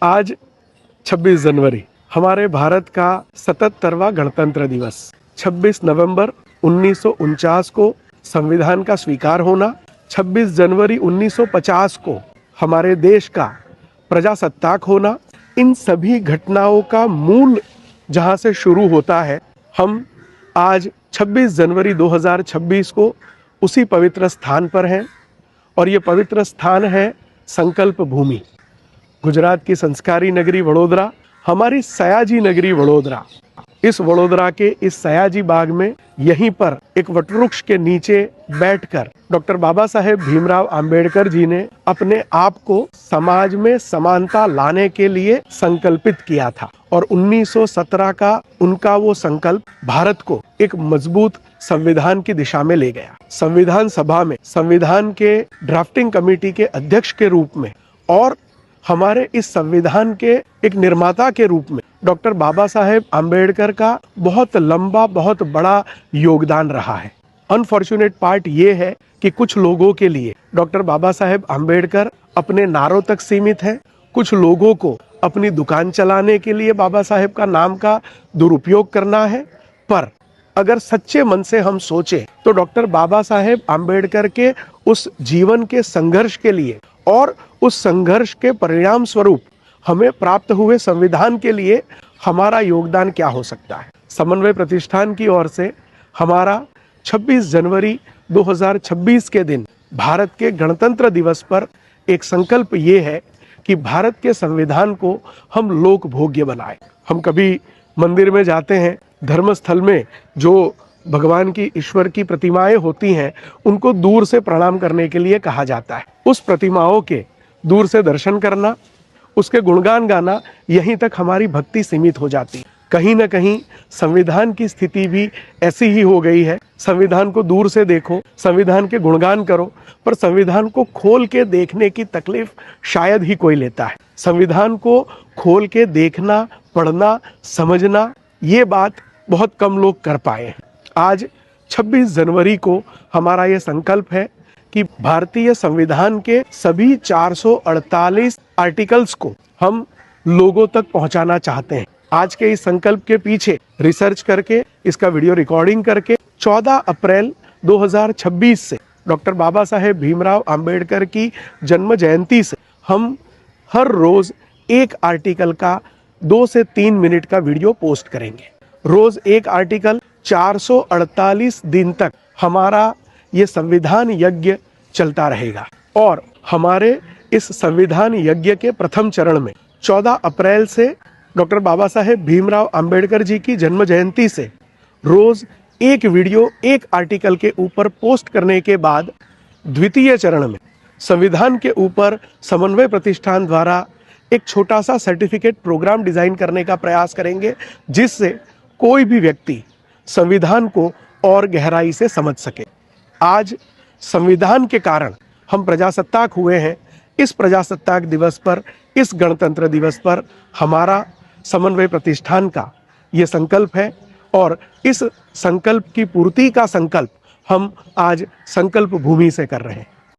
आज 26 जनवरी हमारे भारत का 77वां गणतंत्र दिवस। 26 नवंबर 1949 को संविधान का स्वीकार होना, 26 जनवरी 1950 को हमारे देश का प्रजासत्ताक होना, इन सभी घटनाओं का मूल जहां से शुरू होता है, हम आज 26 जनवरी 2026 को उसी पवित्र स्थान पर हैं। और ये पवित्र स्थान है संकल्प भूमि, गुजरात की संस्कारी नगरी वडोदरा, हमारी सयाजी नगरी वडोदरा। इस वडोदरा के इस सयाजी बाग में यहीं पर एक वटवृक्ष के नीचे बैठकर डॉक्टर बाबा साहेब भीमराव अंबेडकर जी ने अपने आप को समाज में समानता लाने के लिए संकल्पित किया था। और 1917 का उनका वो संकल्प भारत को एक मजबूत संविधान की दिशा में ले गया। संविधान सभा में संविधान के ड्राफ्टिंग कमेटी के अध्यक्ष के रूप में और हमारे इस संविधान के एक निर्माता के रूप में डॉक्टर बाबा साहेब आम्बेडकर का बहुत लंबा, बहुत बड़ा योगदान रहा है। अनफॉर्चुनेट पार्ट ये है कि कुछ लोगों के लिए डॉक्टर बाबा साहेब आम्बेडकर अपने नारों तक सीमित है। कुछ लोगों को अपनी दुकान चलाने के लिए बाबा साहेब का नाम का दुरुपयोग करना है। पर अगर सच्चे मन से हम सोचें तो डॉक्टर बाबा साहेब आम्बेडकर के उस जीवन के संघर्ष के लिए और उस संघर्ष के परिणाम स्वरूप हमें प्राप्त हुए संविधान के लिए हमारा योगदान क्या हो सकता है। समन्वय प्रतिष्ठान की ओर से हमारा 26 जनवरी 2026 के दिन भारत के गणतंत्र दिवस पर एक संकल्प ये है कि भारत के संविधान को हम लोक भोग्य बनाएं। हम कभी मंदिर में जाते हैं, धर्मस्थल में जो भगवान की, ईश्वर की प्रतिमाएं होती हैं, उनको दूर से प्रणाम करने के लिए कहा जाता है। उस प्रतिमाओं के दूर से दर्शन करना, उसके गुणगान गाना, यहीं तक हमारी भक्ति सीमित हो जाती है। कहीं ना कहीं संविधान की स्थिति भी ऐसी ही हो गई है। संविधान को दूर से देखो, संविधान के गुणगान करो, पर संविधान को खोल के देखने की तकलीफ शायद ही कोई लेता है। संविधान को खोल के देखना, पढ़ना, समझना, ये बात बहुत कम लोग कर पाए हैं। आज 26 जनवरी को हमारा ये संकल्प है कि भारतीय संविधान के सभी 448 आर्टिकल्स को हम लोगों तक पहुंचाना चाहते हैं। आज के इस संकल्प के पीछे रिसर्च करके, इसका वीडियो रिकॉर्डिंग करके 14 अप्रैल 2026 से डॉक्टर बाबा साहेब भीमराव अंबेडकर की जन्म जयंती से हम हर रोज एक आर्टिकल का 2 से 3 मिनट का वीडियो पोस्ट करेंगे। रोज एक आर्टिकल, 448 दिन तक हमारा ये संविधान यज्ञ चलता रहेगा। और हमारे इस संविधान यज्ञ के प्रथम चरण में 14 अप्रैल से डॉक्टर बाबा साहेब भीमराव अंबेडकर जी की जन्म जयंती से रोज एक वीडियो, एक आर्टिकल के ऊपर पोस्ट करने के बाद द्वितीय चरण में संविधान के ऊपर समन्वय प्रतिष्ठान द्वारा एक छोटा सा सर्टिफिकेट प्रोग्राम डिजाइन करने का प्रयास करेंगे, जिससे कोई भी व्यक्ति संविधान को और गहराई से समझ सके। आज संविधान के कारण हम प्रजासत्ताक हुए हैं। इस प्रजासत्ताक दिवस पर, इस गणतंत्र दिवस पर हमारा समन्वय प्रतिष्ठान का ये संकल्प है और इस संकल्प की पूर्ति का संकल्प हम आज संकल्प भूमि से कर रहे हैं।